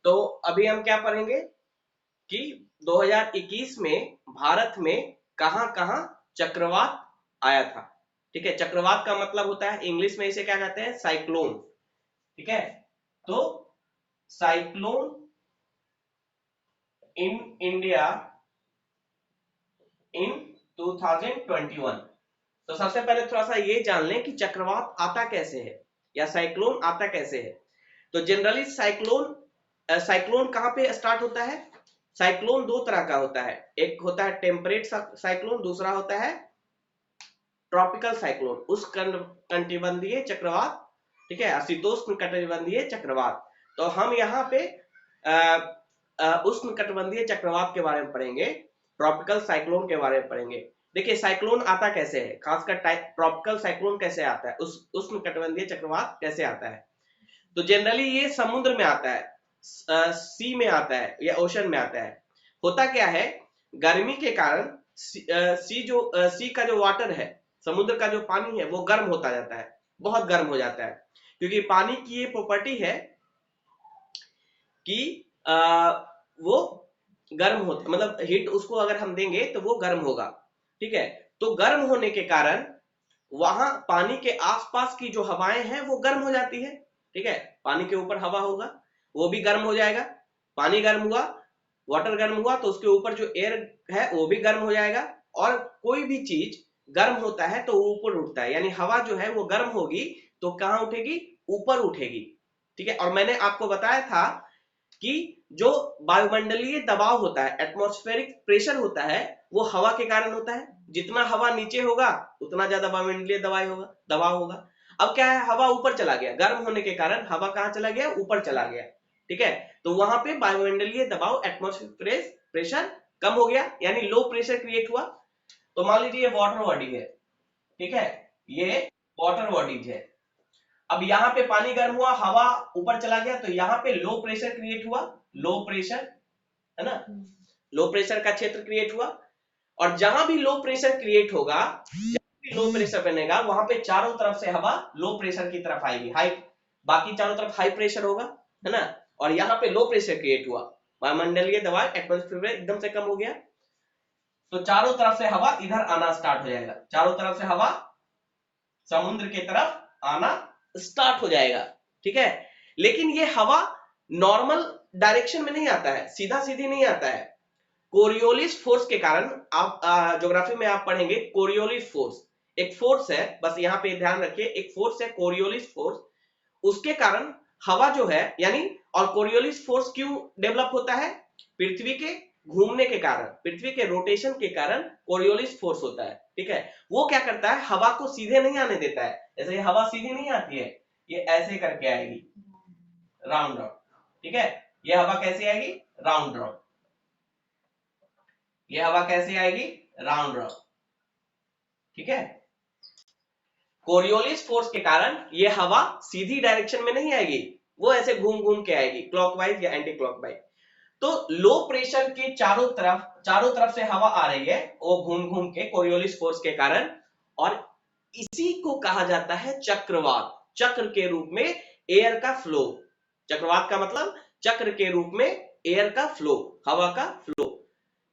तो अभी हम क्या पढ़ेंगे कि 2021 में भारत में कहां कहां चक्रवात आया था। ठीक है, चक्रवात का मतलब होता है इंग्लिश में इसे क्या कहते हैं, साइक्लोन। ठीक है, तो साइक्लोन इन इंडिया इन 2021। तो सबसे पहले थोड़ा सा ये जान लें कि चक्रवात आता कैसे है या साइक्लोन आता कैसे है। तो जनरली साइक्लोन कहां पे स्टार्ट होता है। साइक्लोन दो तरह का होता है, एक होता है टेम्परेट साइक्लोन, दूसरा होता है ट्रॉपिकल साइक्लोन, उष्णकटिबंधीय चक्रवात। ठीक है, शीतोष्ण कटिबंधीय चक्रवात। तो हम यहाँ पे उष्णकटिबंधीय चक्रवात के बारे में पढ़ेंगे, ट्रॉपिकल साइक्लोन के बारे में पढ़ेंगे। देखिए साइक्लोन आता कैसे है, खासकर ट्रॉपिकल साइक्लोन कैसे आता है, उस उष्णकटिबंधीय चक्रवात कैसे आता है। तो जनरली ये समुद्र में आता है, सी में आता है या ओशन में आता है। होता क्या है, गर्मी के कारण सी का जो वाटर है, समुद्र का जो पानी है वो गर्म होता जाता है, बहुत गर्म हो जाता है। क्योंकि पानी की ये प्रॉपर्टी है कि वो गर्म होता, मतलब हीट उसको अगर हम देंगे तो वो गर्म होगा। ठीक है, तो गर्म होने के कारण वहां पानी के आसपास की जो हवाएं हैं वो गर्म हो जाती है। ठीक है, पानी के ऊपर हवा होगा वो भी गर्म हो जाएगा। पानी गर्म हुआ, वाटर गर्म हुआ, तो उसके ऊपर जो एयर है वो भी गर्म हो जाएगा। और कोई भी चीज गर्म होता है तो ऊपर उठता है, यानी हवा जो है वो गर्म होगी तो कहां उठेगी, ऊपर उठेगी। ठीक है, और मैंने आपको बताया था कि जो वायुमंडलीय दबाव होता है, एटमॉस्फेरिक प्रेशर होता है, वो हवा के कारण होता है। जितना हवा नीचे होगा उतना ज्यादा वायुमंडलीय दबाव होगा। अब क्या है, हवा ऊपर चला गया, गर्म होने के कारण हवा कहां चला गया, ऊपर चला गया। ठीक है, तो वहां पे वायुमंडलीय दबाव, एटमॉस्फेरिक प्रेशर कम हो गया, यानी लो प्रेशर क्रिएट हुआ। तो मान लीजिए ये वाटर बॉडी है। ठीक है, ये वाटर बॉडीज है। अब यहाँ पे पानी गर्म हुआ, हवा ऊपर चला गया, तो यहाँ पे लो प्रेशर क्रिएट हुआ। लो प्रेशर है ना, लो प्रेशर का क्षेत्र क्रिएट हुआ। और जहां भी लो प्रेशर क्रिएट होगा, जहां भी लो प्रेशर बनेगा, वहां पे चारों तरफ से हवा लो प्रेशर की तरफ आएगी, हाई। बाकी चारों तरफ हाई प्रेशर होगा, है ना। और यहाँ पे लो प्रेशर क्रिएट हुआ, वायुमंडलीय दबाव एटमॉस्फेयर में एकदम से कम हो गया, तो चारों तरफ से हवा इधर आना स्टार्ट हो जाएगा। चारों तरफ से हवा समुद्र की तरफ आना स्टार्ट हो जाएगा। ठीक है, लेकिन ये हवा नॉर्मल डायरेक्शन में नहीं आता है, सीधा सीधी नहीं आता है। कोरियोलिस फोर्स के कारण, आप ज्योग्राफी में आप पढ़ेंगे कोरियोलिस फोर्स, एक फोर्स है, बस यहाँ पे ध्यान रखिए, एक फोर्स है कोरियोलिस फोर्स। उसके कारण हवा जो है, यानी, और कोरियोलिस फोर्स क्यों डेवलप होता है, पृथ्वी के घूमने के कारण, पृथ्वी के रोटेशन के कारण कोरियोलिस फोर्स होता है। ठीक है, वो क्या करता है, हवा को सीधे नहीं आने देता है। जैसे ये हवा सीधी नहीं आती है, ये ऐसे करके आएगी, राउंड राउंड। ठीक है, ये हवा कैसे आएगी, राउंड राउंड। ये हवा कैसे आएगी, राउंड राउंड। ठीक है, कोरियोलिस फोर्स के कारण ये हवा सीधी डायरेक्शन में नहीं आएगी, वो ऐसे घूम घूम के आएगी, क्लॉकवाइज या एंटी क्लॉकवाइज। तो लो प्रेशर के चारों तरफ से हवा आ रही है, वो घूम घूम के कोरियोलिस फोर्स के कारण। और इसी को कहा जाता है चक्रवात, चक्र के रूप में एयर का फ्लो। चक्रवात का मतलब चक्र के रूप में एयर का फ्लो, हवा का फ्लो।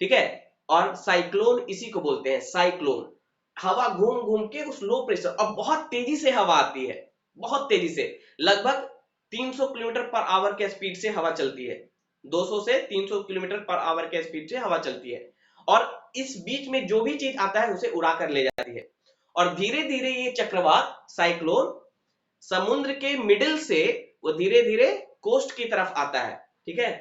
ठीक है, और साइक्लोन इसी को बोलते हैं, साइक्लोन। हवा घूम घूम के उस लो प्रेशर, और बहुत तेजी से हवा आती है, बहुत तेजी से, लगभग 300 किलोमीटर पर आवर के स्पीड से हवा चलती है। 200 से 300 किलोमीटर पर आवर के स्पीड से हवा चलती है, और इस बीच में जो भी चीज आता है उसे उड़ा कर ले जाती है। और धीरे धीरे ये चक्रवात, साइक्लोन, समुद्र के मिडिल से वो धीरे धीरे कोस्ट की तरफ आता है। ठीक है,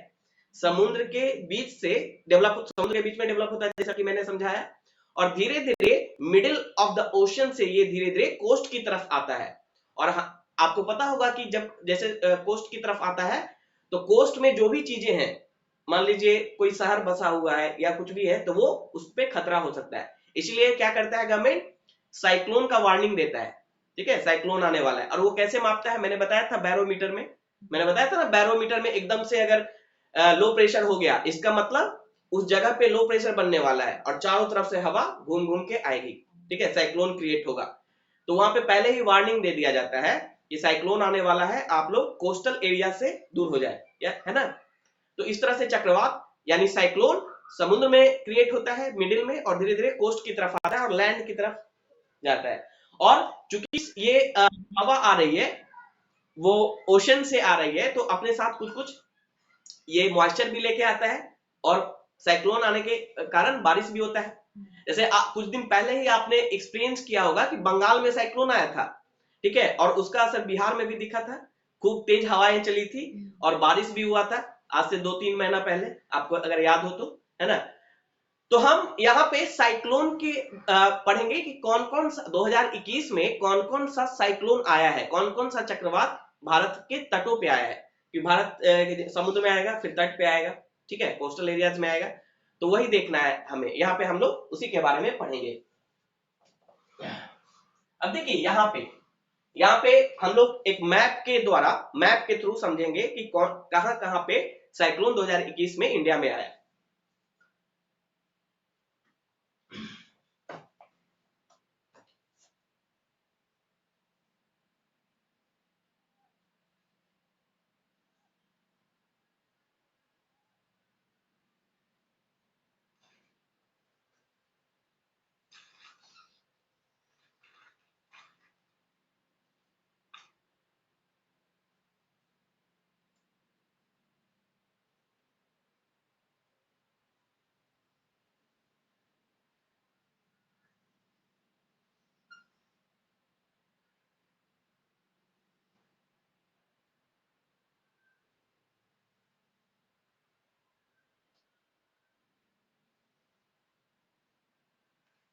समुद्र के बीच से समुद्र के बीच में डेवलप होता है, जैसा कि मैंने समझाया। और धीरे धीरे मिडिल ऑफ द ओशन से ये धीरे धीरे कोस्ट की तरफ आता है। और आपको पता होगा कि जब जैसे कोस्ट की तरफ आता है, तो कोस्ट में जो भी चीजें हैं, मान लीजिए कोई शहर बसा हुआ है या कुछ भी है, तो वो उस पर खतरा हो सकता है। इसलिए क्या करता है गवर्नमेंट, साइक्लोन का वार्निंग देता है। ठीक है, साइक्लोन आने वाला है। और वो कैसे मापता है, मैंने बताया था बैरोमीटर में, मैंने बताया था ना, बैरोमीटर में एकदम से अगर लो प्रेशर हो गया, इसका मतलब उस जगह पे लो प्रेशर बनने वाला है और चारों तरफ से हवा घूम घूम के आएगी। ठीक है, साइक्लोन क्रिएट होगा। तो वहां पे पहले ही वार्निंग दे दिया जाता है कि साइक्लोन आने वाला है, आप लोग कोस्टल एरिया से दूर हो जाए, है ना। तो इस तरह से चक्रवात यानी साइक्लोन समुद्र में क्रिएट होता है मिडिल में, और धीरे धीरे कोस्ट की तरफ आता है और लैंड की तरफ जाता है। और चूंकि ये हवा आ रही है वो ओशन से आ रही है, तो अपने साथ कुछ कुछ ये मॉइस्चर भी लेके आता है, और साइक्लोन आने के कारण बारिश भी होता है। जैसे कुछ दिन पहले ही आपने एक्सपीरियंस किया होगा कि बंगाल में साइक्लोन आया था, ठीक है, और उसका असर बिहार में भी दिखा था, खूब तेज हवाएं चली थी और बारिश भी हुआ था आज से 2-3 महीना पहले, आपको अगर याद हो तो, है ना। तो हम यहाँ पे साइक्लोन की पढ़ेंगे कि कौन कौन सा 2021 में कौन कौन सा साइक्लोन आया है, कौन कौन सा चक्रवात भारत के तटों पे आया है, कि भारत समुद्र में आएगा, फिर तट पे आएगा, ठीक है, कोस्टल एरियाज में आएगा, तो वही देखना है हमें। यहाँ पे हम लोग उसी के बारे में पढ़ेंगे। अब देखिए यहाँ पे हम लोग एक मैप के द्वारा, मैप के थ्रू समझेंगे कि कौन कहां पे साइक्लोन 2021 में इंडिया में आया।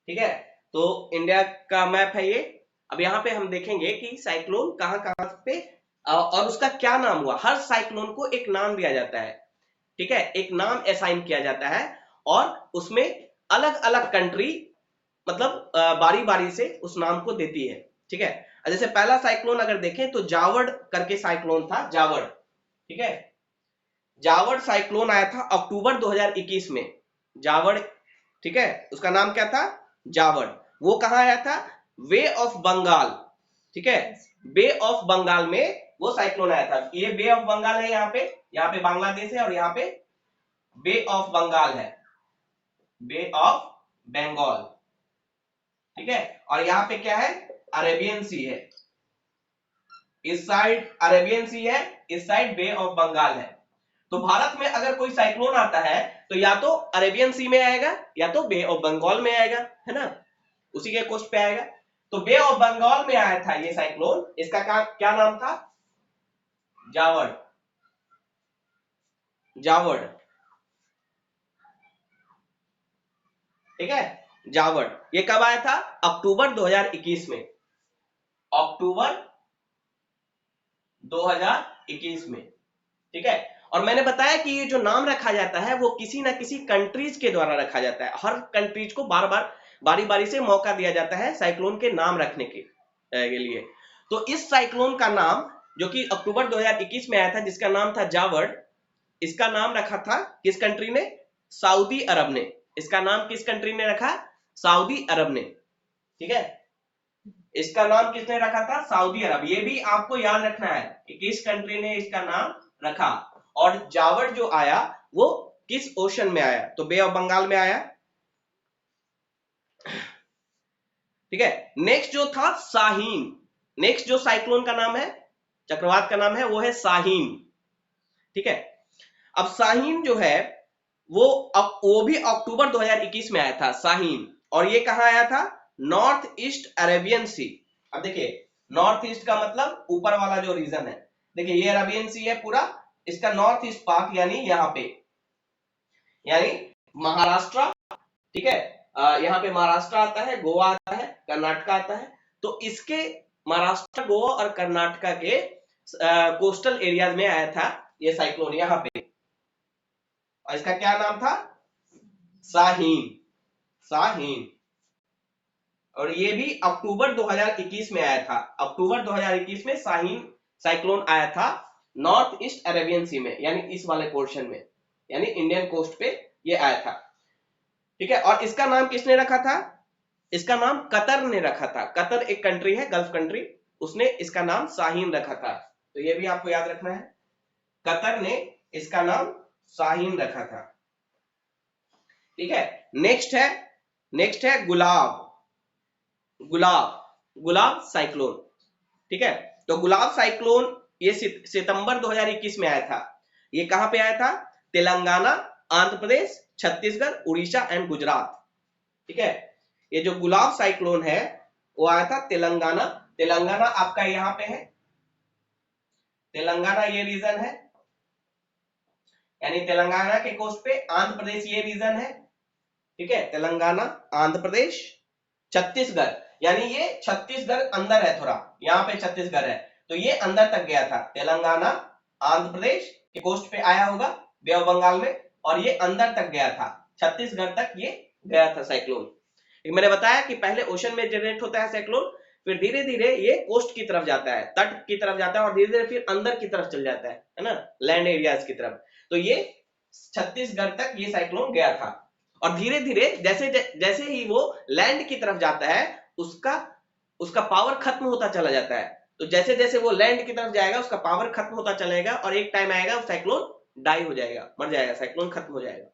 ठीक है, तो इंडिया का मैप है ये। अब यहाँ पे हम देखेंगे कि साइक्लोन कहां कहां पे और उसका क्या नाम हुआ। हर साइक्लोन को एक नाम दिया जाता है, ठीक है, एक नाम असाइन किया जाता है, और उसमें अलग अलग कंट्री मतलब बारी बारी से उस नाम को देती है, ठीक है। जैसे पहला साइक्लोन अगर देखें तो जावड़ करके साइक्लोन था, जावड़, ठीक है, जावड़ साइक्लोन आया था अक्टूबर 2021 में, जावड़, ठीक है, उसका नाम क्या था, जावड़। वो कहां आया था, वे ऑफ बंगाल, ठीक है, बे ऑफ बंगाल में वो साइक्लोन आया था। ये बे ऑफ बंगाल है, यहाँ पे बांग्लादेश है, और यहाँ पे बे ऑफ बंगाल है, बे ऑफ बंगाल, ठीक है, और यहाँ पे क्या है, अरेबियन सी है, इस साइड अरेबियन सी है, इस साइड बे ऑफ बंगाल है। तो भारत में अगर कोई साइक्लोन आता है तो या तो अरेबियन सी में आएगा या तो बे ऑफ बंगाल में आएगा, है ना, उसी के कोस्ट पे आएगा। तो बे ऑफ बंगाल में आया था ये साइक्लोन, इसका क्या नाम था, जावड़, जावड़, ठीक है, जावड़। ये कब आया था, अक्टूबर 2021 में, अक्टूबर 2021 में, ठीक है। और मैंने बताया कि ये जो नाम रखा जाता है वो किसी ना किसी कंट्रीज के द्वारा रखा जाता है, हर कंट्रीज को बार बार बारी बारी से मौका दिया जाता है साइक्लोन के नाम रखने के लिए। तो इस साइक्लोन का नाम जो कि अक्टूबर 2021 में आया था, जिसका नाम था जावड़, इसका नाम रखा था किस कंट्री ने, सऊदी अरब ने। इसका नाम किस कंट्री ने रखा, सऊदी अरब ने, ठीक है, इसका नाम किसने रखा था, सऊदी अरब। ये भी आपको याद रखना है कि किस कंट्री ने इसका नाम रखा। और जावड़ जो आया वो किस ओशन में आया, तो बे ऑफ बंगाल में आया, ठीक है। नेक्स्ट जो था शाहीन, नेक्स्ट जो साइक्लोन का नाम है, चक्रवात का नाम है, वो है शाहीन, ठीक है। अब शाहीन जो है वो भी अक्टूबर 2021 में आया था, शाहीन। और ये कहां आया था, नॉर्थ ईस्ट अरेबियन सी। अब देखिए नॉर्थ ईस्ट का मतलब ऊपर वाला जो रीजन है, देखिए ये अरेबियन सी है पूरा, इसका नॉर्थ ईस्ट पार्ट यानी यहाँ पे, यानी महाराष्ट्र, ठीक है, यहाँ पे महाराष्ट्र आता है, गोवा आता है, कर्नाटक आता है। तो इसके महाराष्ट्र, गोवा और कर्नाटक के कोस्टल एरियाज में आया था ये साइक्लोन यहाँ पे, और इसका क्या नाम था, शाहीन, शाहीन। और ये भी अक्टूबर 2021 में आया था, अक्टूबर 2021 में शाहीन साइक्लोन आया था नॉर्थ ईस्ट अरेबियन सी में, यानी इस वाले पोर्शन में, यानी इंडियन कोस्ट पे ये आया था, ठीक है। और इसका नाम किसने रखा था, इसका नाम कतर ने रखा था। कतर एक कंट्री है, गल्फ कंट्री, उसने इसका नाम शाहीन रखा था, तो ये भी आपको याद रखना है, कतर ने इसका नाम शाहीन रखा था। ठीक है, नेक्स्ट है गुलाब, गुलाब साइक्लोन। ठीक है, तो गुलाब साइक्लोन ये सितंबर 2021 में आया था। ये कहां पे आया था? तेलंगाना, आंध्र प्रदेश, छत्तीसगढ़, उड़ीसा एंड गुजरात। ठीक है, ये जो गुलाब साइक्लोन है वो आया था तेलंगाना। तेलंगाना आपका यहाँ पे है, तेलंगाना ये रीजन है, यानी तेलंगाना के कोस्ट पे। आंध्र प्रदेश ये रीजन है। ठीक है, तेलंगाना, आंध्र प्रदेश, छत्तीसगढ़, यानी ये छत्तीसगढ़ अंदर है थोड़ा, यहाँ पे छत्तीसगढ़ है, तो ये अंदर तक गया था। तेलंगाना, आंध्र प्रदेश के कोस्ट पे आया होगा बे ऑफ बंगाल में, और ये अंदर तक गया था, छत्तीसगढ़ तक ये गया था साइक्लोन। मैंने बताया कि पहले ओशन में जनरेट होता है साइक्लोन, फिर धीरे धीरे ये कोस्ट की तरफ जाता है, तट की तरफ जाता है, और धीरे धीरे फिर अंदर की तरफ चल जाता है ना, लैंड एरियाज की तरफ। तो ये छत्तीसगढ़ तक ये साइक्लोन गया था, और धीरे धीरे जैसे जैसे ही वो लैंड की तरफ जाता है उसका पावर खत्म होता चला जाता है। तो जैसे जैसे वो लैंड की तरफ जाएगा उसका पावर खत्म होता चलेगा, और एक टाइम आएगा वो साइक्लोन डाई हो जाएगा, मर जाएगा, साइक्लोन खत्म हो जाएगा।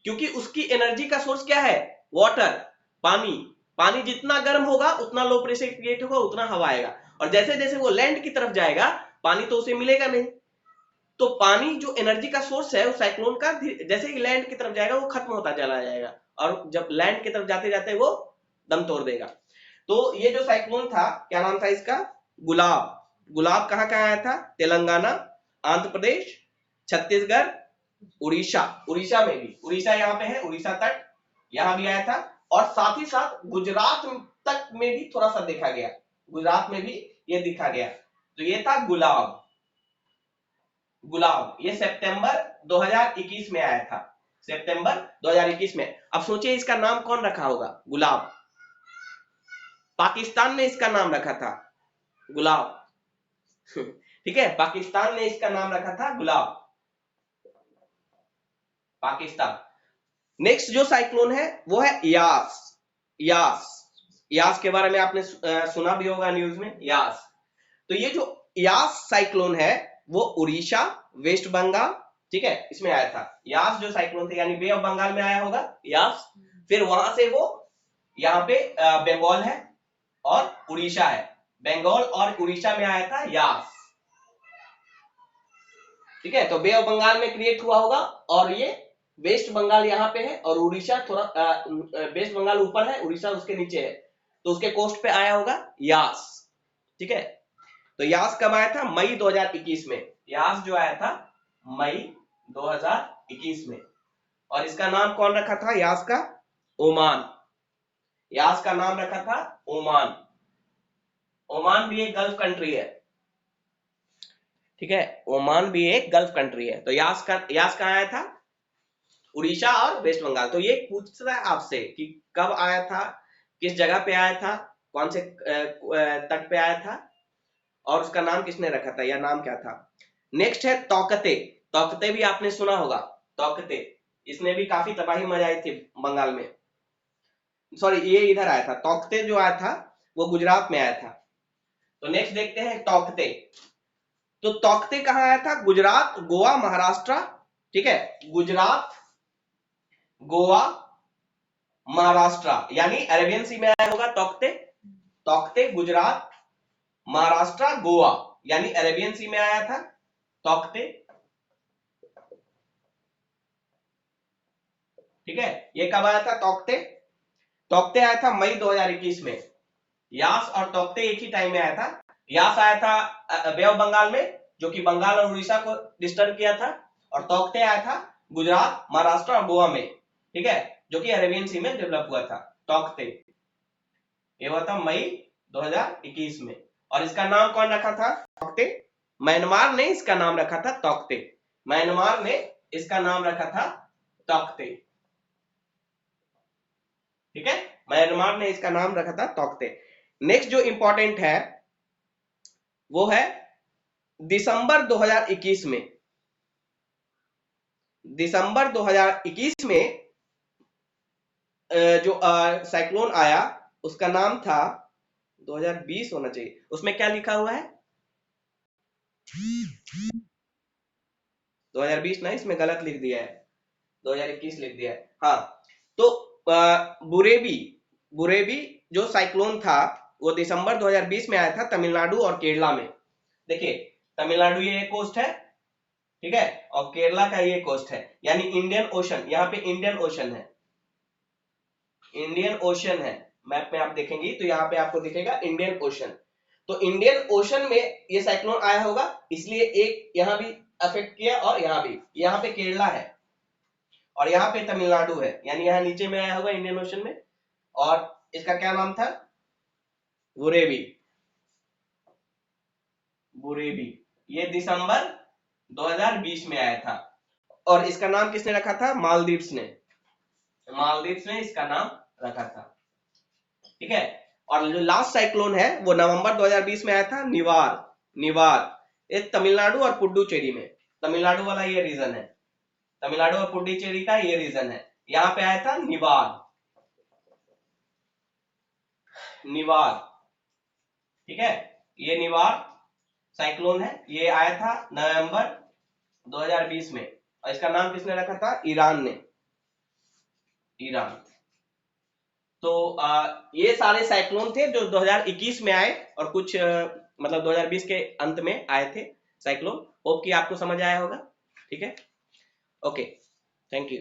क्योंकि उसकी एनर्जी का सोर्स क्या है? वाटर, पानी जितना गर्म होगा उतना लो प्रेशर क्रिएट होगा, उतना हवा आएगा, और जैसे जैसे वो लैंड की तरफ जाएगा पानी तो उसे मिलेगा नहीं। तो पानी जो एनर्जी का सोर्स है उस साइक्लोन का, जैसे ही लैंड की तरफ जाएगा वो खत्म होता चला जाएगा, और जब लैंड की तरफ जाते जाते वो दम तोड़ देगा। तो ये जो साइक्लोन था, क्या नाम था इसका? गुलाब कहां कहां आया था? तेलंगाना, आंध्र प्रदेश, छत्तीसगढ़, उड़ीसा में भी, उड़ीसा यहाँ पे है, उड़ीसा तट यहाँ भी आया था, और साथ ही साथ गुजरात तक में भी थोड़ा सा देखा गया, गुजरात में भी ये दिखा गया। तो ये था गुलाब, ये सितंबर 2021 में आया था, सितंबर 2021 में। अब सोचिए इसका नाम कौन रखा होगा? गुलाब। पाकिस्तान ने इसका नाम रखा था गुलाब। ठीक है, पाकिस्तान ने इसका नाम रखा था गुलाब, पाकिस्तान। नेक्स्ट जो साइक्लोन है वो है यास के बारे में आपने सुना भी होगा न्यूज में, यास। तो ये जो यास साइक्लोन है वो उड़ीसा, वेस्ट बंगाल, ठीक है, इसमें आया था। यास जो साइक्लोन थे, यानी बे ऑफ बंगाल में आया होगा यास, फिर वहां से वो यहाँ पे बंगाल है और उड़ीसा है, बंगाल और उड़ीसा में आया था यास। ठीक है, तो बे ऑफ बंगाल में क्रिएट हुआ होगा, और ये वेस्ट बंगाल यहाँ पे है, और उड़ीसा थोड़ा वेस्ट बंगाल ऊपर है, उड़ीसा उसके नीचे है, तो उसके कोस्ट पे आया होगा यास। ठीक है, तो यास कब आया था? मई 2021 में। यास जो आया था मई 2021 में, और इसका नाम कौन रखा था यास का? ओमान। यास का नाम रखा था ओमान। ओमान भी एक गल्फ कंट्री है। ठीक है, ओमान भी एक गल्फ कंट्री है। तो यास कहाँ आया था? उड़ीसा और वेस्ट बंगाल। तो ये पूछ रहा है आपसे कि कब आया था, किस जगह पे आया था, कौन से तट पे आया था, और उसका नाम किसने रखा था, या नाम क्या था। नेक्स्ट है तौकते। तौकते भी आपने सुना होगा, तौकते, इसने भी काफी तबाही मचाई थी बंगाल में। सॉरी, ये इधर आया था, तौकते जो आया था वो गुजरात में आया था। तो नेक्स्ट देखते हैं तौकते। तो तौकते कहां आया था? गुजरात, गोवा, महाराष्ट्र। ठीक है, गुजरात, गोवा, महाराष्ट्र, यानी अरेबियन सी में आया होगा तौकते। तौकते गुजरात, महाराष्ट्र, गोवा, यानी अरेबियन सी में आया था तौकते। ठीक है, ये कब आया था तौकते? तौकते आया था मई 2021 में। यास और तौकते एक ही टाइम में आया था। यास आया था बे ऑफ बंगाल में, जो कि बंगाल और उड़ीसा को डिस्टर्ब किया था, और तौकते आया था गुजरात, महाराष्ट्र और गोवा में। ठीक है, जो कि अरेबियन सी में डेवलप हुआ था तौकते। ये हुआ था मई 2021 में, और इसका नाम कौन रखा था? तौकते। म्यांमार ने इसका नाम रखा था तौकते। म्यांमार ने इसका नाम रखा था तौकते। ठीक है, म्यांमार ने इसका नाम रखा था तौकते। नेक्स्ट जो इंपॉर्टेंट है वो है दिसंबर 2021 में। दिसंबर 2021 में जो साइक्लोन आया उसका नाम था, 2020 होना चाहिए, उसमें क्या लिखा हुआ है? 2020 ना, इसमें गलत लिख दिया है, 2021 लिख दिया है। हाँ, तो बुरेवी बुरेवी जो साइक्लोन था वो दिसंबर 2020 में आया था तमिलनाडु और केरला में। देखिए तमिलनाडु ये कोस्ट है, ठीक है, और केरला का ये कोस्ट है, यानी इंडियन ओशन, यहाँ पे इंडियन ओशन है, इंडियन ओशन है। मैप में आप देखेंगे तो यहाँ पे आपको दिखेगा इंडियन ओशन। तो इंडियन ओशन में ये साइक्लोन आया होगा, इसलिए एक यहाँ भी अफेक्ट किया और यहाँ भी, यहाँ पे केरला है और यहाँ पे तमिलनाडु है, यानी यहाँ नीचे में आया होगा इंडियन ओशन में। और इसका क्या नाम था? बुरेवी, बुरेवी। ये दिसंबर 2020 में आया था और इसका नाम किसने रखा था? मालदीव्स ने, मालदीव्स ने इसका नाम रखा था, ठीक है। और जो लास्ट साइक्लोन है वो नवंबर 2020 में आया था, निवार, निवार। ये तमिलनाडु और पुडुचेरी में, तमिलनाडु वाला ये रीजन है, तमिलनाडु और पुडुचेरी का ये रीजन है, यहाँ पे आया था निवार, निवार, ठीक है। ये निवार साइक्लोन है, ये आया था नवंबर 2020 में और इसका नाम किसने रखा था? ईरान ने, ईरान। तो ये सारे साइक्लोन थे जो 2021 में आए और कुछ मतलब 2020 के अंत में आए थे साइक्लोन। होप कि आपको समझ आया होगा, ठीक है। Okay, thank you.